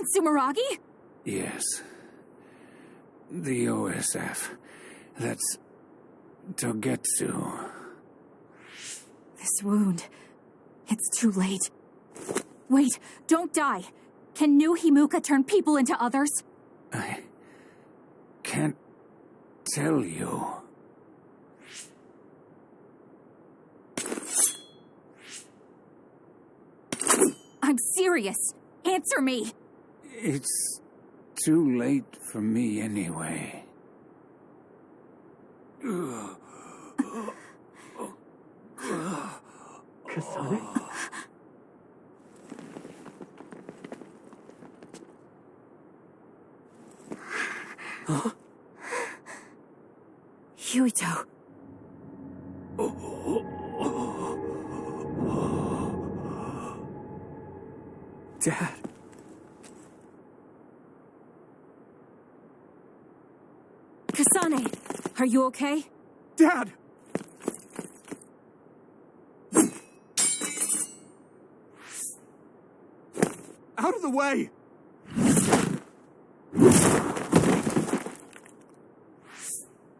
and Sumeragi? Yes. The OSF. That's Togetsu. This wound. It's too late. Wait, don't die. Can new Himuka turn people into others? I can't tell you. I'm serious. Answer me. It's too late for me anyway. Kasane? Huh? Yuito. Dad. Kasane, are you okay? Dad! Out of the way!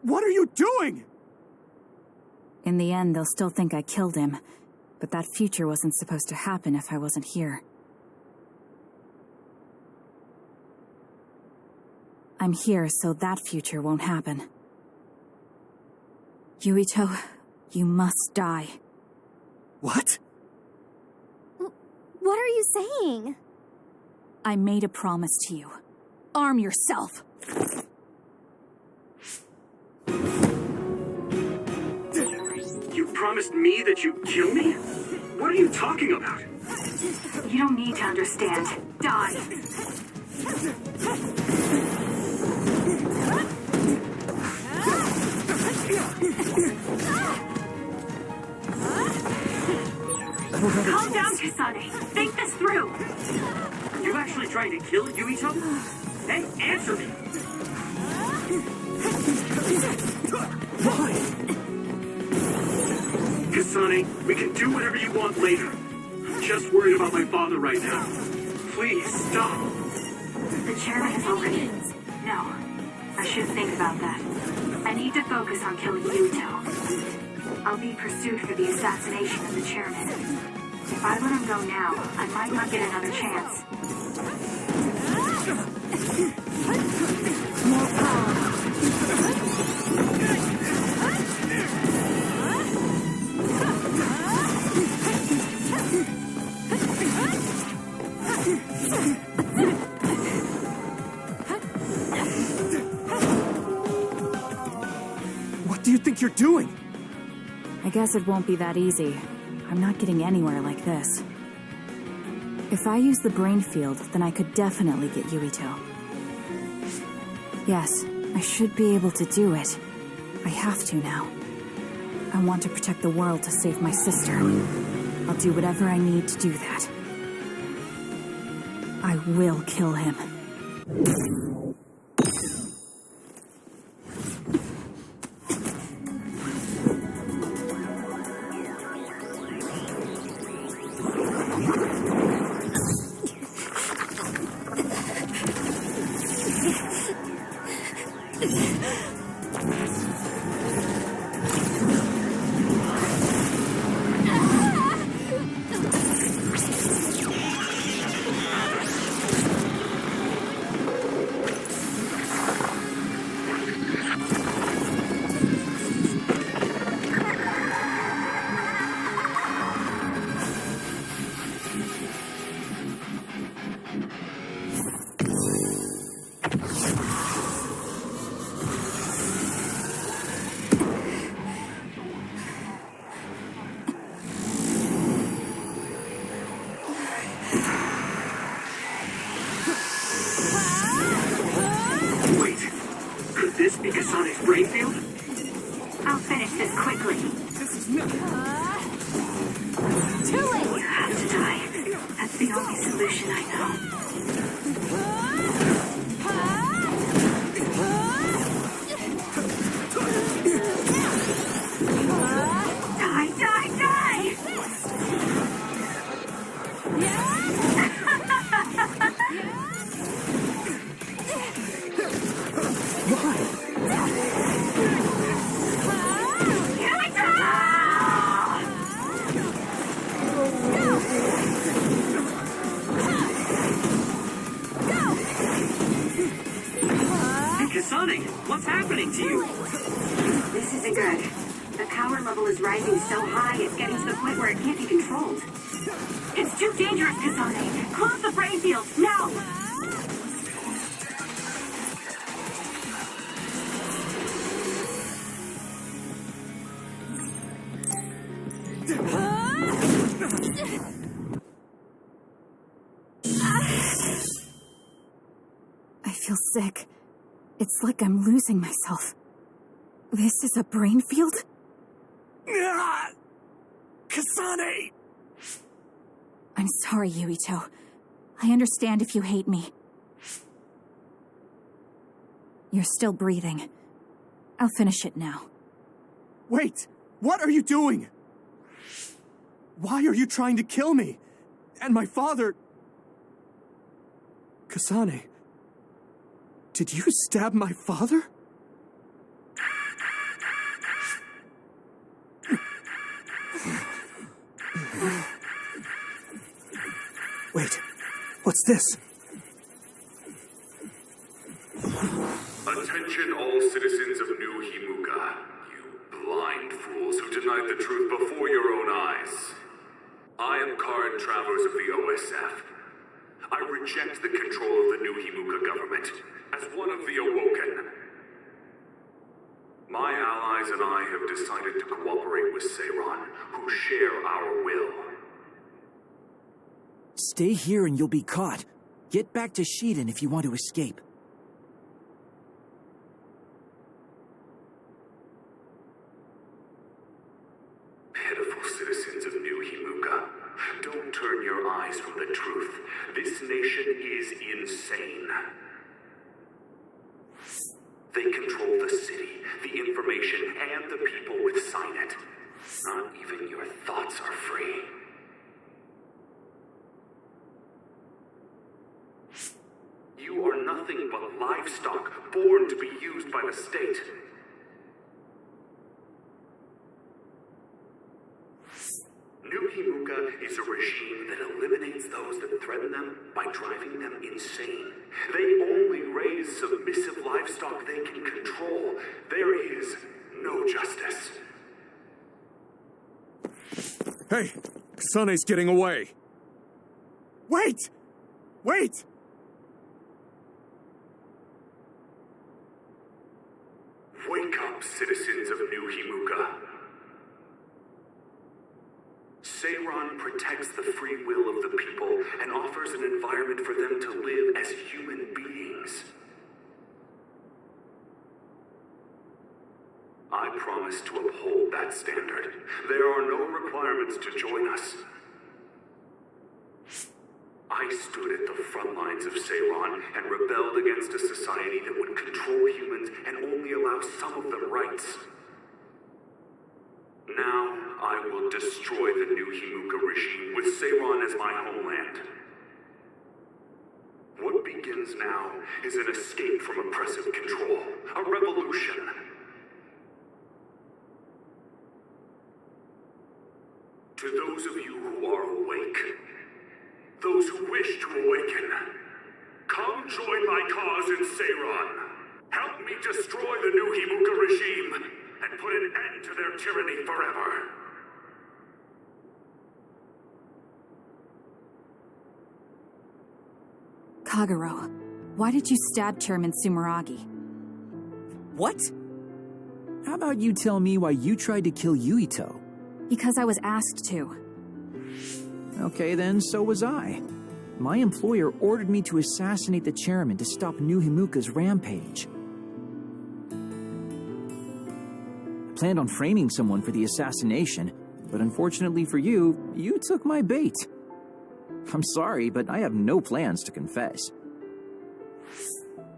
What are you doing? In the end, they'll still think I killed him. But that future wasn't supposed to happen if I wasn't here. I'm here so that future won't happen. Yuito, you must die. What? What are you saying? I made a promise to you. Arm yourself! You promised me that you'd kill me? What are you talking about? You don't need to understand. Die! Calm down, Kasane. Think this through. Are you actually trying to kill Yuito? Hey, answer me. Why? Kasane, we can do whatever you want later. I'm just worried about my father right now. Please, stop. The chairman has already... No. I should think about that. I need to focus on killing Yuito. I'll be pursued for the assassination of the chairman. If I let him go now, I might not get another chance. More power. What do you think you're doing? I guess it won't be that easy. I'm not getting anywhere like this. If I use the brain field, then I could definitely get Yuito. Yes, I should be able to do it. I have to now. I want to protect the world to save my sister. I'll do whatever I need to do that. I will kill him. this be Kasane's brain field? I'll finish this quickly. This is not... Too late! You have to die. That's the only solution I know. Die, die, die! What's happening to you? This isn't good. The power level is rising so high, it's getting to the point where it can't be controlled. It's too dangerous, Kasane. Close the brain field, now! I feel sick. It's like I'm losing myself. This is a brain field? Kasane! I'm sorry, Yuito. I understand if you hate me. You're still breathing. I'll finish it now. Wait! What are you doing? Why are you trying to kill me? And my father... Kasane, did you stab my father? Wait, what's this? Attention all citizens of New Himuka, you blind fools who denied the truth before your own eyes. I am current Travers of the OSF. I reject the control of the New Himuka government as one of the Awoken. My allies and I have decided to cooperate with Seiran, who share our will. Stay here and you'll be caught. Get back to Shiden if you want to escape. Pitiful citizens of New Himuka, don't turn your eyes from the truth. This nation is insane. They control the city, the information, and the people with Signet. Not even your thoughts are free. You are nothing but livestock, born to be used by the state. New Himuka is a regime that eliminates those that threaten them by driving them insane. They only raise submissive livestock they can control. There is no justice. Hey, Kasane's getting away. Wait! Wait! Wake up, citizens of New Himuka. Seiran protects the free will of the people and offers an environment for them to live as human beings. I promise to uphold that standard. There are no requirements to join us. I stood at the front lines of Seiran and rebelled against a society that would control humans and only allow some of them rights. Now, I will destroy the New Himuka regime with Seiran as my homeland. What begins now is an escape from oppressive control, a revolution. To those of you who are awake, those who wish to awaken, come join my cause in Seiran. Help me destroy the New Himuka regime and put an end to their tyranny forever. Kagero, why did you stab Chairman Sumeragi? What? How about you tell me why you tried to kill Yuito? Because I was asked to. Okay then, so was I. My employer ordered me to assassinate the chairman to stop New Himuka's rampage. I planned on framing someone for the assassination, but unfortunately for you, you took my bait. I'm sorry, but I have no plans to confess.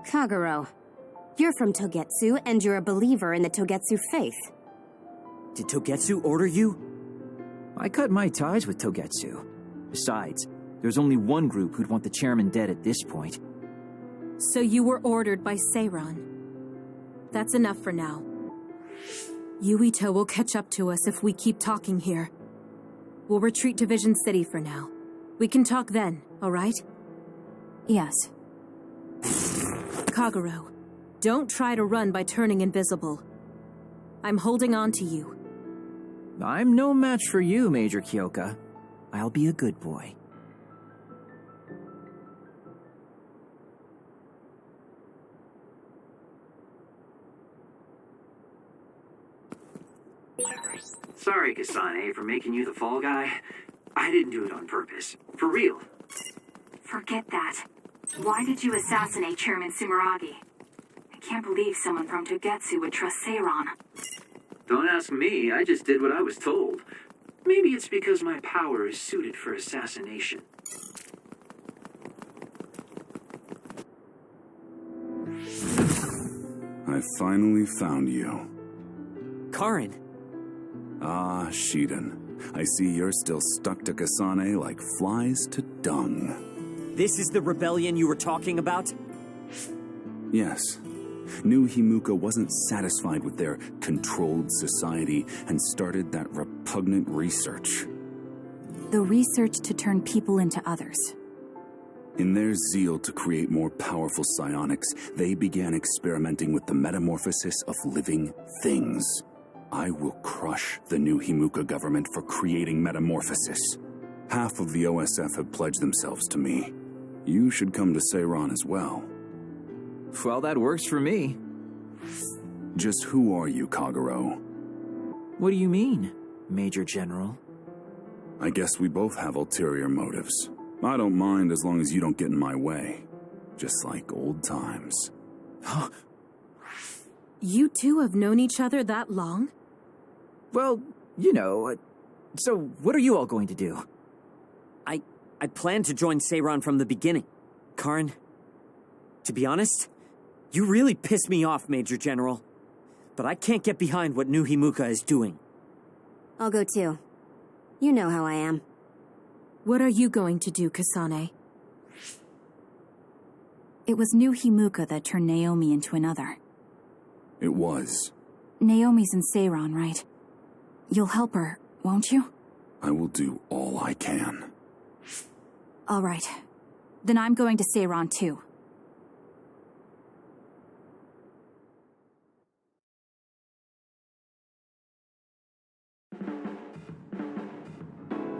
Kagero, you're from Togetsu, and you're a believer in the Togetsu faith. Did Togetsu order you? I cut my ties with Togetsu. Besides, there's only one group who'd want the chairman dead at this point. So you were ordered by Seiran. That's enough for now. Yuito will catch up to us if we keep talking here. We'll retreat to Vision City for now. We can talk then, all right? Yes. Kagero, Don't try to run by turning invisible. I'm holding on to you. I'm no match for you, Major Kyoka. I'll be a good boy. Sorry, Kasane, for making you the fall guy. I didn't do it on purpose. For real. Forget that. Why did you assassinate Chairman Sumeragi? I can't believe someone from Togetsu would trust Seiron. Don't ask me, I just did what I was told. Maybe it's because my power is suited for assassination. I finally found you. Karin. Ah, Shiden. I see you're still stuck to Kasane like flies to dung. This is the rebellion you were talking about? Yes. New Himuka wasn't satisfied with their controlled society and started that repugnant research. The research to turn people into others. In their zeal to create more powerful psionics, they began experimenting with the metamorphosis of living things. I will crush the New Himuka government for creating metamorphosis. Half of the OSF have pledged themselves to me. You should come to Seiron as well. Well, that works for me. Just who are you, Kagero? What do you mean, Major General? I guess we both have ulterior motives. I don't mind as long as you don't get in my way. Just like old times. You two have known each other that long? Well, you know, so what are you all going to do? I planned to join Seiron from the beginning. Karin, to be honest, you really piss me off, Major General. But I can't get behind what New Himuka is doing. I'll go too. You know how I am. What are you going to do, Kasane? It was New Himuka that turned Naomi into another. It was. Naomi's in Seiron, right? You'll help her, won't you? I will do all I can. All right. Then I'm going to Seiron too.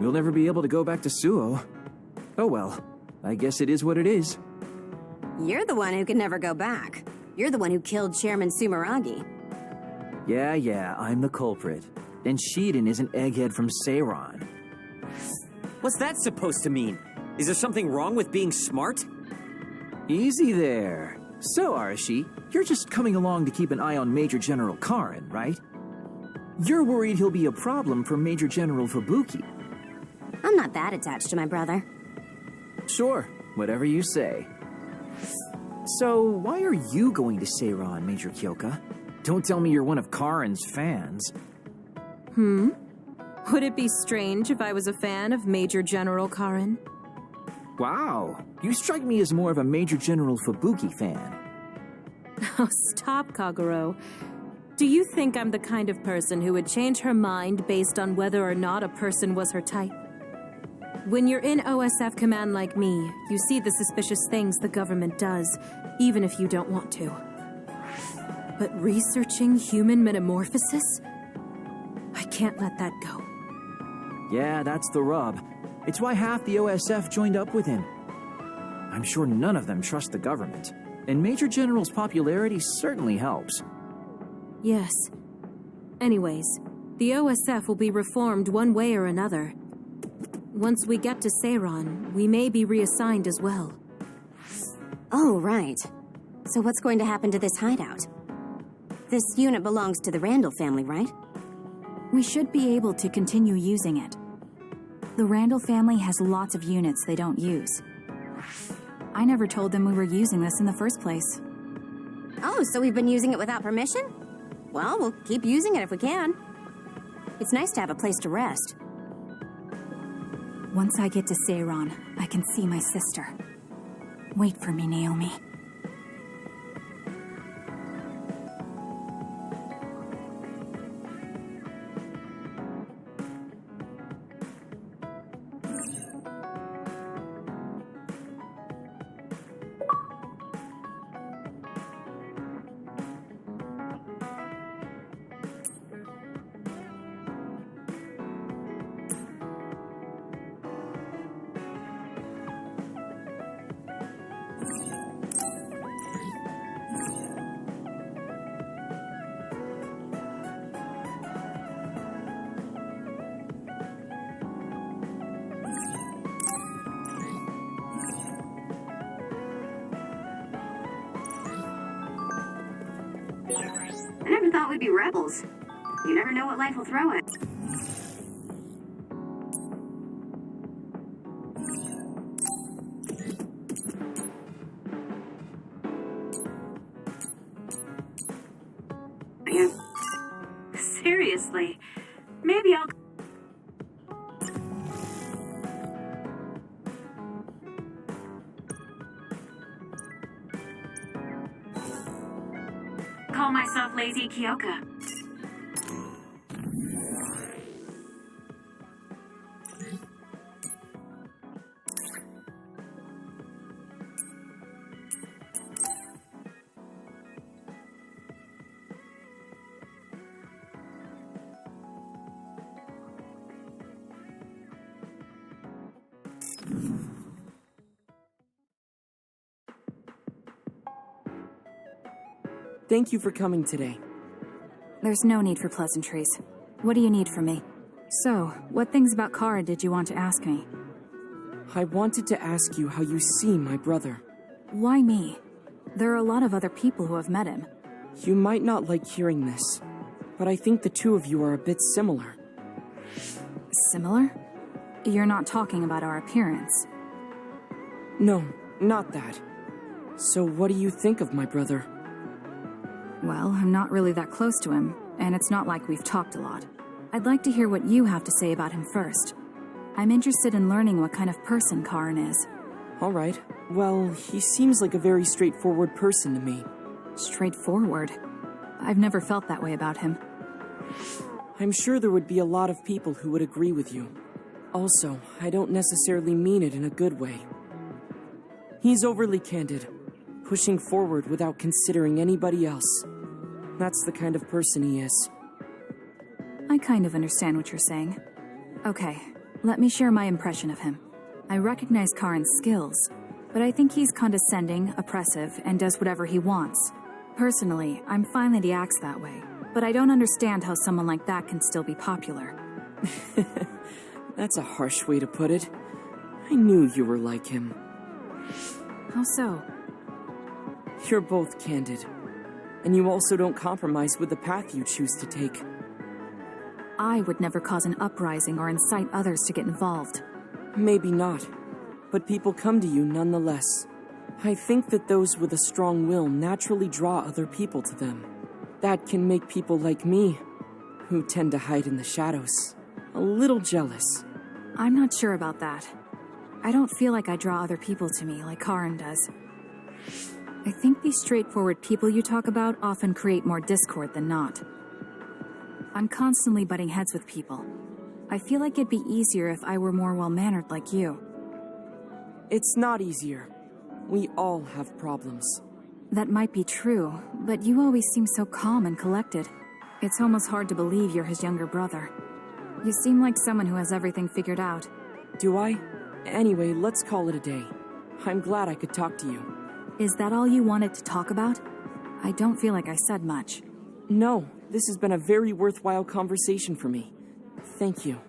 We'll never be able to go back to Suo. Oh well, I guess it is what it is. You're the one who can never go back. You're the one who killed Chairman Sumeragi. Yeah, I'm the culprit. And Shiden is an egghead from Seiron. What's that supposed to mean? Is there something wrong with being smart? Easy there. So, Arashi, you're just coming along to keep an eye on Major General Karin, right? You're worried he'll be a problem for Major General Fubuki. I'm not that attached to my brother. Sure, whatever you say. So, why are you going to Seiron, Major Kyoka? Don't tell me you're one of Karin's fans. Would it be strange if I was a fan of Major General Karin? Wow, you strike me as more of a Major General Fubuki fan. Oh, stop, Kagero. Do you think I'm the kind of person who would change her mind based on whether or not a person was her type? When you're in OSF command like me, you see the suspicious things the government does, even if you don't want to. But researching human metamorphosis? I can't let that go. Yeah, that's the rub. It's why half the OSF joined up with him. I'm sure none of them trust the government, and Major General's popularity certainly helps. Yes. Anyways, the OSF will be reformed one way or another. Once we get to Seiron, we may be reassigned as well. Oh, right. So what's going to happen to this hideout? This unit belongs to the Randall family, right? We should be able to continue using it. The Randall family has lots of units they don't use. I never told them we were using this in the first place. Oh, so we've been using it without permission? Well, we'll keep using it if we can. It's nice to have a place to rest. Once I get to Seiron, I can see my sister. Wait for me, Naomi. thought we'd be rebels. You never know what life will throw at. Seriously, maybe I'll... call myself Lazy Kyoka. Thank you for coming today. There's no need for pleasantries. What do you need from me? So, what things about Kara did you want to ask me? I wanted to ask you how you see my brother. Why me? There are a lot of other people who have met him. You might not like hearing this, but I think the two of you are a bit similar. Similar? You're not talking about our appearance. No, not that. So what do you think of my brother? Well, I'm not really that close to him, and it's not like we've talked a lot. I'd like to hear what you have to say about him first. I'm interested in learning what kind of person Karin is. All right. Well, he seems like a very straightforward person to me. Straightforward? I've never felt that way about him. I'm sure there would be a lot of people who would agree with you. Also, I don't necessarily mean it in a good way. He's overly candid, pushing forward without considering anybody else. That's the kind of person he is. I kind of understand what you're saying. Okay, let me share my impression of him. I recognize Karin's skills, but I think he's condescending, oppressive, and does whatever he wants. Personally, I'm fine that he acts that way, but I don't understand how someone like that can still be popular. That's a harsh way to put it. I knew you were like him. How so? You're both candid, and you also don't compromise with the path you choose to take. I would never cause an uprising or incite others to get involved. Maybe not, but people come to you nonetheless. I think that those with a strong will naturally draw other people to them. That can make people like me, who tend to hide in the shadows, a little jealous. I'm not sure about that. I don't feel like I draw other people to me like Karin does. I think these straightforward people you talk about often create more discord than not. I'm constantly butting heads with people. I feel like it'd be easier if I were more well-mannered like you. It's not easier. We all have problems. That might be true, but you always seem so calm and collected. It's almost hard to believe you're his younger brother. You seem like someone who has everything figured out. Do I? Anyway, let's call it a day. I'm glad I could talk to you. Is that all you wanted to talk about? I don't feel like I said much. No, this has been a very worthwhile conversation for me. Thank you.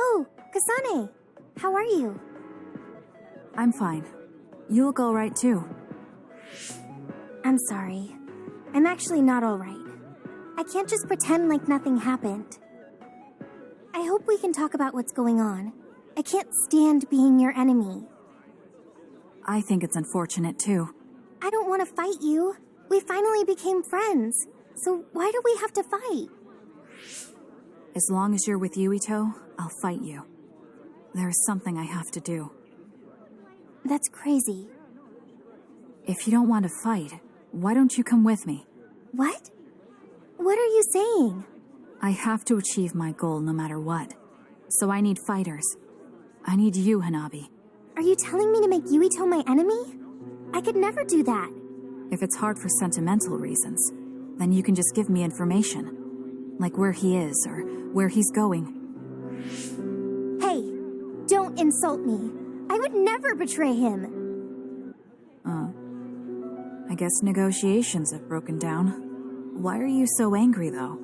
Oh, Kasane! How are you? I'm fine. You look all right, too. I'm sorry. I'm actually not all right. I can't just pretend like nothing happened. I hope we can talk about what's going on. I can't stand being your enemy. I think it's unfortunate, too. I don't want to fight you. We finally became friends. So why do we have to fight? As long as you're with Yuito, I'll fight you. There's something I have to do. That's crazy. If you don't want to fight, why don't you come with me? What? What are you saying? I have to achieve my goal no matter what. So I need fighters. I need you, Hanabi. Are you telling me to make Yuito my enemy? I could never do that. If it's hard for sentimental reasons, then you can just give me information. Like where he is or where he's going. insult me. I would never betray him. I guess negotiations have broken down. Why are you so angry, though?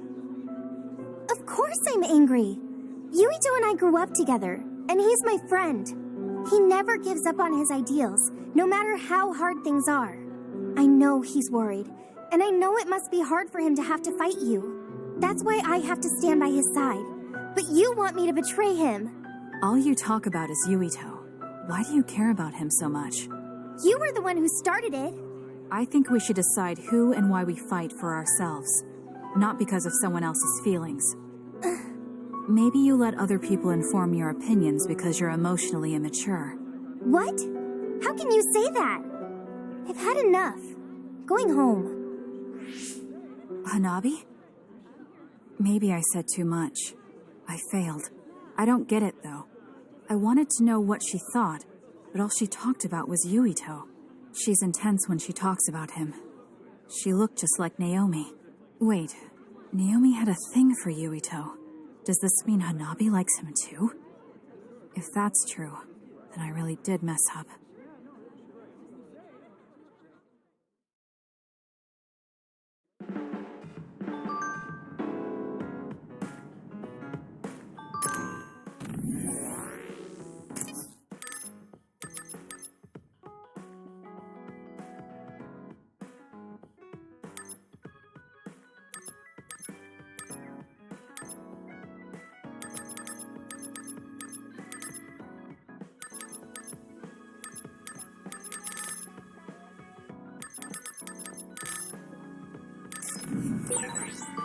Of course I'm angry. Yuito and I grew up together, and he's my friend. He never gives up on his ideals, no matter how hard things are. I know he's worried, and I know it must be hard for him to have to fight you. That's why I have to stand by his side. But you want me to betray him. All you talk about is Yuito. Why do you care about him so much? You were the one who started it. I think we should decide who and why we fight for ourselves, not because of someone else's feelings. Maybe you let other people inform your opinions because you're emotionally immature. What? How can you say that? I've had enough. Going home. Hanabi? Maybe I said too much. I failed. I don't get it, though. I wanted to know what she thought, but all she talked about was Yuito. She's intense when she talks about him. She looked just like Naomi. Wait, Naomi had a thing for Yuito. Does this mean Hanabi likes him too? If that's true, then I really did mess up.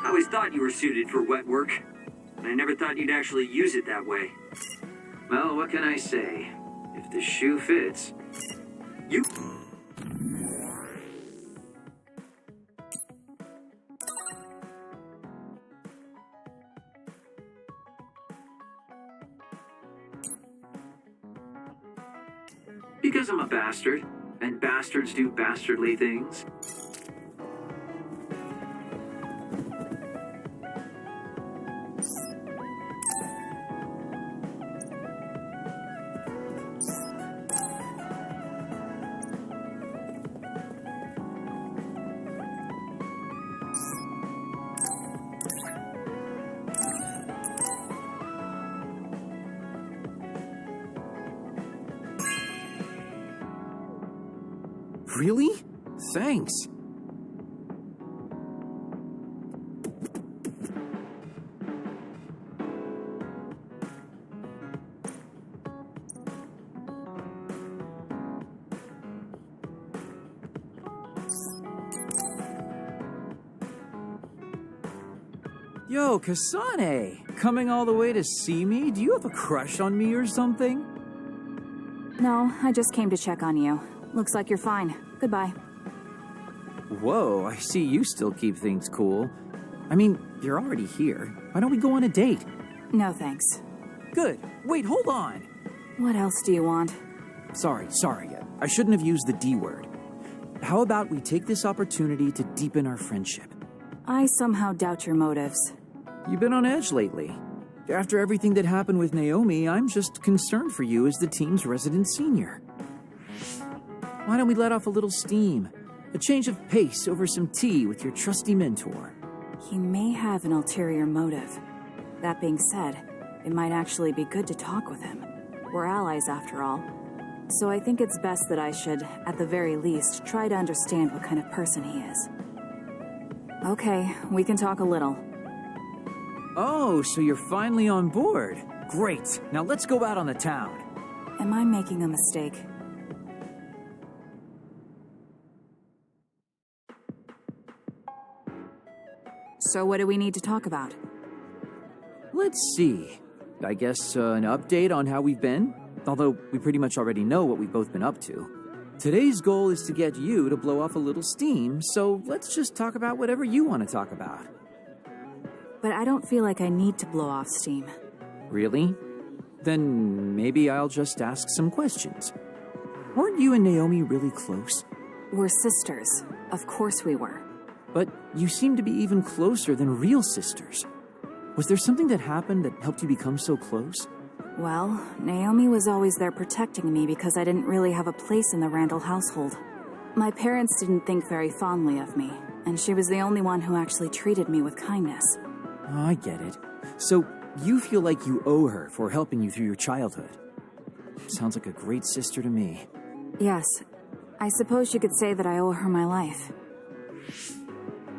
I always thought you were suited for wet work, and I never thought you'd actually use it that way. Well, what can I say? If the shoe fits... You... Because I'm a bastard, and bastards do bastardly things. Really? Thanks. Yo, Kasane! Coming all the way to see me? Do you have a crush on me or something? No, I just came to check on you. Looks like you're fine. Goodbye. Whoa, I see you still keep things cool. I mean, you're already here. Why don't we go on a date? No thanks. Good. Wait, hold on. What else do you want? Sorry. I shouldn't have used the D word. How about we take this opportunity to deepen our friendship? I somehow doubt your motives. You've been on edge lately. After everything that happened with Naomi, I'm just concerned for you as the team's resident senior. Why don't we let off a little steam? A change of pace over some tea with your trusty mentor. He may have an ulterior motive. That being said, it might actually be good to talk with him. We're allies after all. So I think it's best that I should, at the very least, try to understand what kind of person he is. Okay, we can talk a little. Oh, so you're finally on board. Great. Now let's go out on the town. Am I making a mistake? So what do we need to talk about? Let's see. I guess an update on how we've been? Although we pretty much already know what we've both been up to. Today's goal is to get you to blow off a little steam, so let's just talk about whatever you want to talk about. But I don't feel like I need to blow off steam. Really? Then maybe I'll just ask some questions. Weren't you and Naomi really close? We're sisters. Of course we were. But you seem to be even closer than real sisters. Was there something that happened that helped you become so close? Well, Naomi was always there protecting me because I didn't really have a place in the Randall household. My parents didn't think very fondly of me, and she was the only one who actually treated me with kindness. Oh, I get it. So, you feel like you owe her for helping you through your childhood. Sounds like a great sister to me. Yes. I suppose you could say that I owe her my life.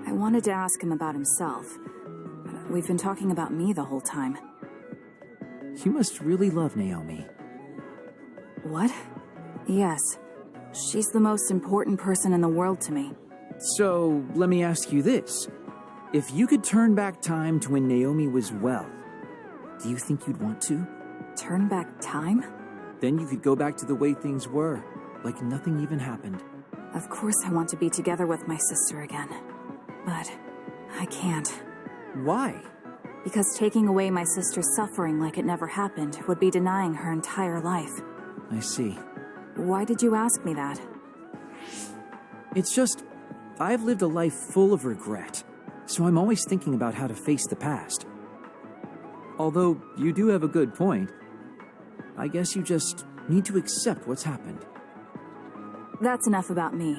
I wanted to ask him about himself, but we've been talking about me the whole time. You must really love Naomi. What? Yes. She's the most important person in the world to me. So, let me ask you this. If you could turn back time to when Naomi was well, do you think you'd want to? Turn back time? Then you could go back to the way things were, like nothing even happened. Of course I want to be together with my sister again. But I can't. Why? Because taking away my sister's suffering like it never happened would be denying her entire life. I see. Why did you ask me that? It's just, I've lived a life full of regret, so I'm always thinking about how to face the past. Although, you do have a good point. I guess you just need to accept what's happened. That's enough about me.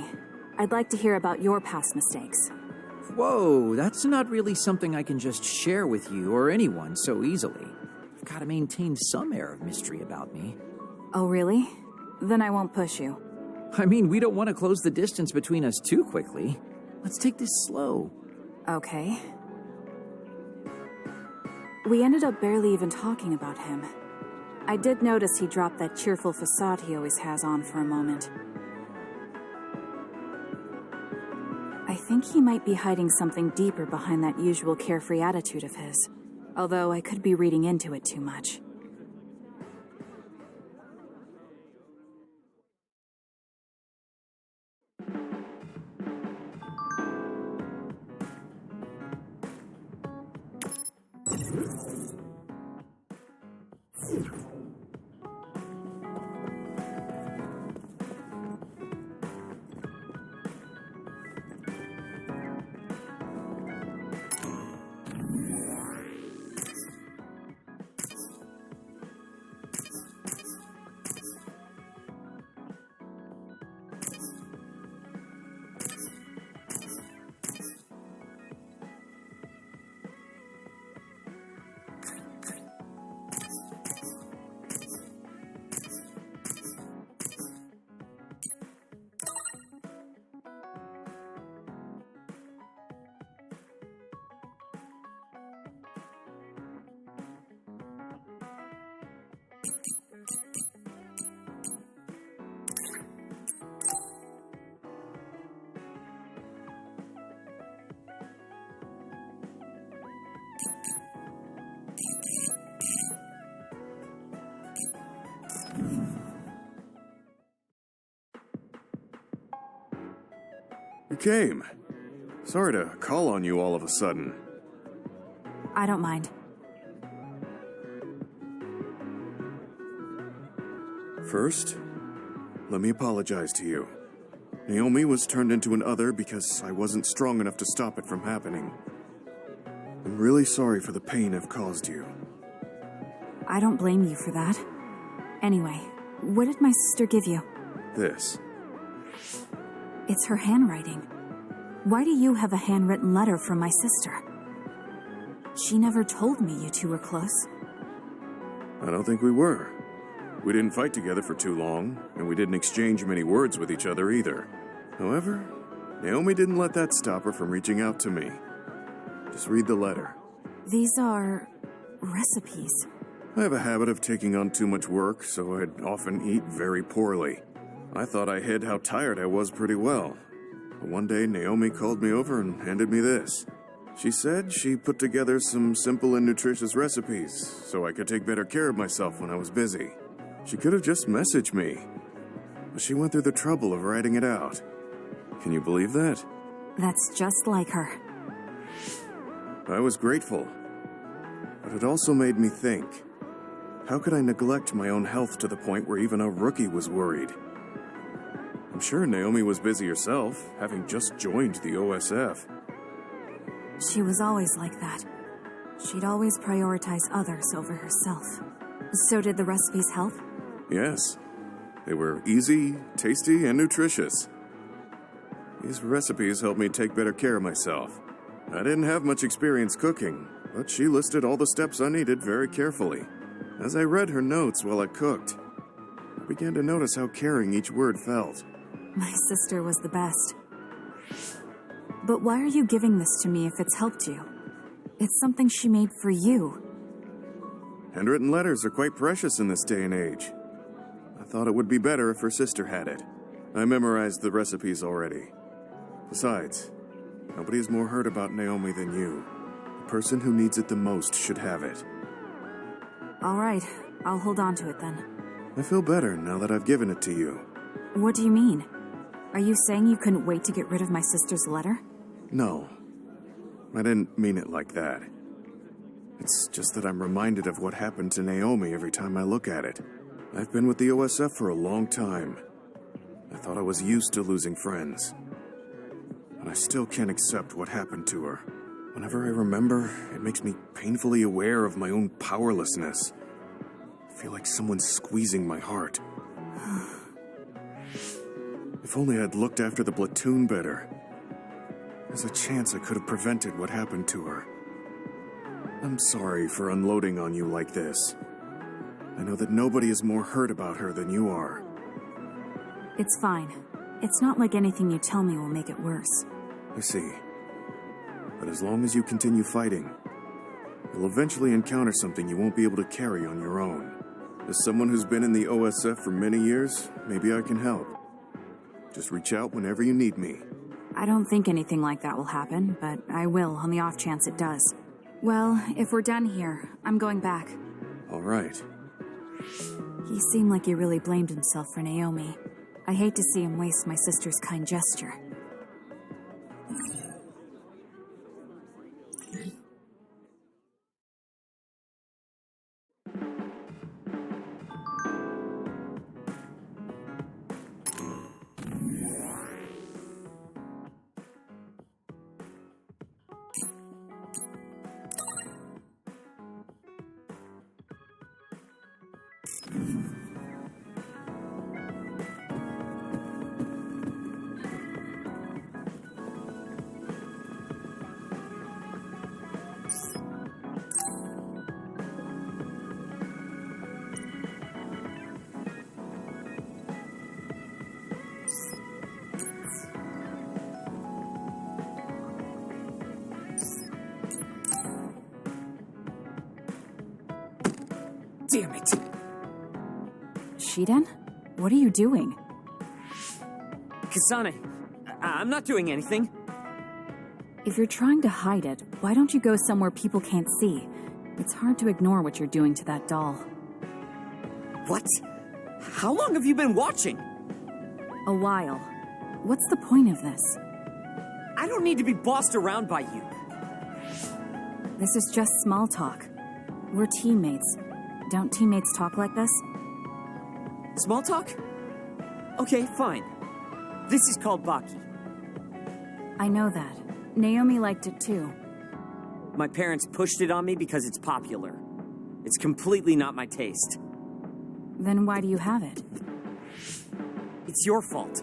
I'd like to hear about your past mistakes. Whoa, that's not really something I can just share with you or anyone so easily. I've got to maintain some air of mystery about me. Oh, really? Then I won't push you. I mean, we don't want to close the distance between us too quickly. Let's take this slow. Okay. We ended up barely even talking about him. I did notice he dropped that cheerful facade he always has on for a moment. I think he might be hiding something deeper behind that usual carefree attitude of his. Although I could be reading into it too much. You came. Sorry to call on you all of a sudden. I don't mind. First, let me apologize to you. Naomi was turned into an other because I wasn't strong enough to stop it from happening. I'm really sorry for the pain I've caused you. I don't blame you for that. Anyway, what did my sister give you? This. It's her handwriting. Why do you have a handwritten letter from my sister? She never told me you two were close. I don't think we were. We didn't fight together for too long, and we didn't exchange many words with each other either. However, Naomi didn't let that stop her from reaching out to me. Just read the letter. These are recipes. I have a habit of taking on too much work, so I'd often eat very poorly. I thought I hid how tired I was pretty well. But one day, Naomi called me over and handed me this. She said she put together some simple and nutritious recipes, so I could take better care of myself when I was busy. She could have just messaged me, but she went through the trouble of writing it out. Can you believe that? That's just like her. I was grateful, but it also made me think. How could I neglect my own health to the point where even a rookie was worried? I'm sure Naomi was busy herself, having just joined the OSF. She was always like that. She'd always prioritize others over herself. So did the recipes help? Yes. They were easy, tasty, and nutritious. These recipes helped me take better care of myself. I didn't have much experience cooking, but she listed all the steps I needed very carefully. As I read her notes while I cooked, I began to notice how caring each word felt. My sister was the best. But why are you giving this to me if it's helped you? It's something she made for you. Handwritten letters are quite precious in this day and age. I thought it would be better if her sister had it. I memorized the recipes already. Besides, nobody is more hurt about Naomi than you. The person who needs it the most should have it. All right, I'll hold on to it then. I feel better now that I've given it to you. What do you mean? Are you saying you couldn't wait to get rid of my sister's letter? No. I didn't mean it like that. It's just that I'm reminded of what happened to Naomi every time I look at it. I've been with the OSF for a long time. I thought I was used to losing friends. But I still can't accept what happened to her. Whenever I remember, it makes me painfully aware of my own powerlessness. I feel like someone's squeezing my heart. If only I'd looked after the platoon better. There's a chance I could have prevented what happened to her. I'm sorry for unloading on you like this. I know that nobody is more hurt about her than you are. It's fine. It's not like anything you tell me will make it worse. I see. But as long as you continue fighting, you'll eventually encounter something you won't be able to carry on your own. As someone who's been in the OSF for many years, maybe I can help. Just reach out whenever you need me. I don't think anything like that will happen, but I will on the off chance it does. Well, if we're done here, I'm going back. All right. He seemed like he really blamed himself for Naomi. I hate to see him waste my sister's kind gesture. Damn it! Shiden? What are you doing? Kasane, I'm not doing anything. If you're trying to hide it, why don't you go somewhere people can't see? It's hard to ignore what you're doing to that doll. What? How long have you been watching? A while. What's the point of this? I don't need to be bossed around by you. This is just small talk. We're teammates. Don't teammates talk like this? Small talk? Okay, fine. This is called Baki. I know that. Naomi liked it too. My parents pushed it on me because it's popular. It's completely not my taste. Then why do you have it? It's your fault.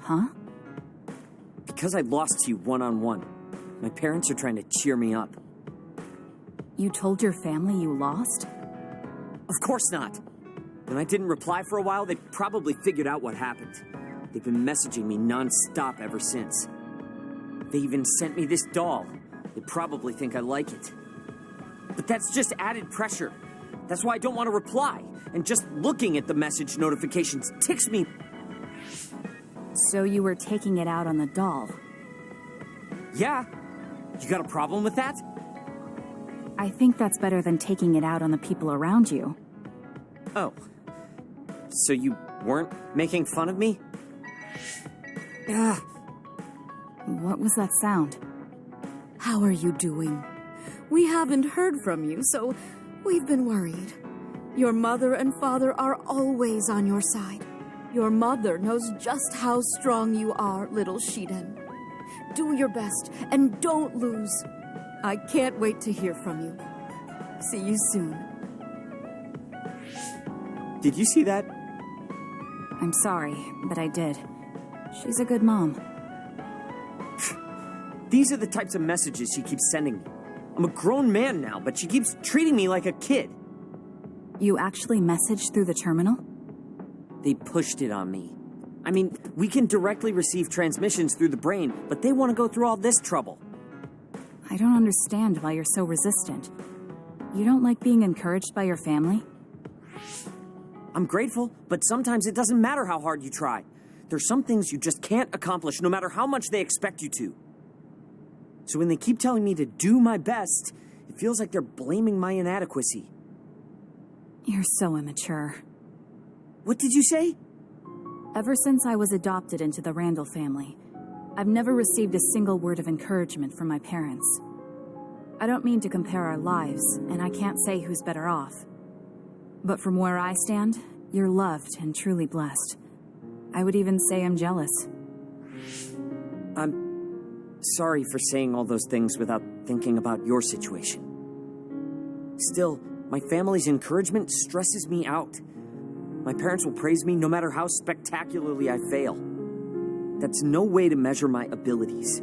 Huh? Because I lost to you one-on-one. My parents are trying to cheer me up. You told your family you lost? Of course not. When I didn't reply for a while, they probably figured out what happened. They've been messaging me non-stop ever since. They even sent me this doll. They probably think I like it. But that's just added pressure. That's why I don't want to reply. And just looking at the message notifications ticks me. So you were taking it out on the doll? Yeah. You got a problem with that? I think that's better than taking it out on the people around you. Oh. So you weren't making fun of me? Ugh. What was that sound? How are you doing? We haven't heard from you, so we've been worried. Your mother and father are always on your side. Your mother knows just how strong you are, little Shiden. Do your best and don't lose. I can't wait to hear from you. See you soon. Did you see that? I'm sorry, but I did. She's a good mom. These are the types of messages she keeps sending me. I'm a grown man now, but she keeps treating me like a kid. You actually messaged through the terminal? They pushed it on me. I mean, we can directly receive transmissions through the brain, but they want to go through all this trouble. I don't understand why you're so resistant. You don't like being encouraged by your family? I'm grateful, but sometimes it doesn't matter how hard you try. There's some things you just can't accomplish no matter how much they expect you to. So when they keep telling me to do my best, it feels like they're blaming my inadequacy. You're so immature. What did you say? Ever since I was adopted into the Randall family, I've never received a single word of encouragement from my parents. I don't mean to compare our lives, and I can't say who's better off. But from where I stand, you're loved and truly blessed. I would even say I'm jealous. I'm sorry for saying all those things without thinking about your situation. Still, my family's encouragement stresses me out. My parents will praise me no matter how spectacularly I fail. That's no way to measure my abilities.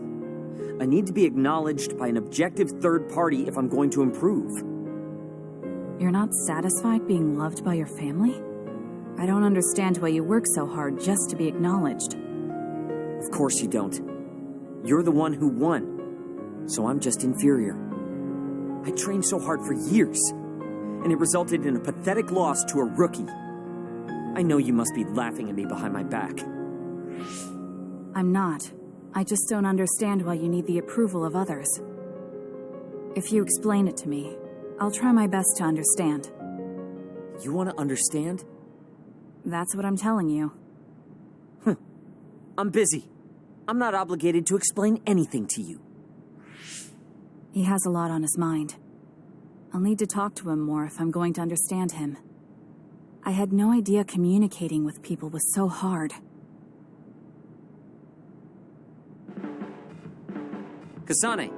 I need to be acknowledged by an objective third party if I'm going to improve. You're not satisfied being loved by your family? I don't understand why you work so hard just to be acknowledged. Of course you don't. You're the one who won, so I'm just inferior. I trained so hard for years, and it resulted in a pathetic loss to a rookie. I know you must be laughing at me behind my back. I'm not. I just don't understand why you need the approval of others. If you explain it to me, I'll try my best to understand. You want to understand? That's what I'm telling you. I'm busy. I'm not obligated to explain anything to you. He has a lot on his mind. I'll need to talk to him more if I'm going to understand him. I had no idea communicating with people was so hard. Kasane,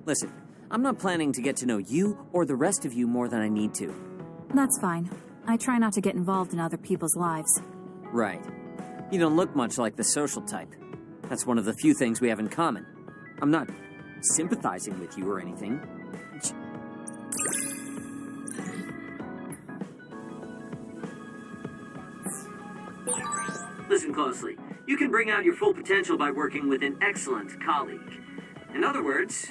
listen, I'm not planning to get to know you or the rest of you more than I need to. That's fine. I try not to get involved in other people's lives. Right. You don't look much like the social type. That's one of the few things we have in common. I'm not sympathizing with you or anything. Listen closely. You can bring out your full potential by working with an excellent colleague. In other words,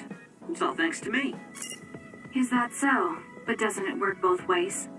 it's all thanks to me. Is that so? But doesn't it work both ways?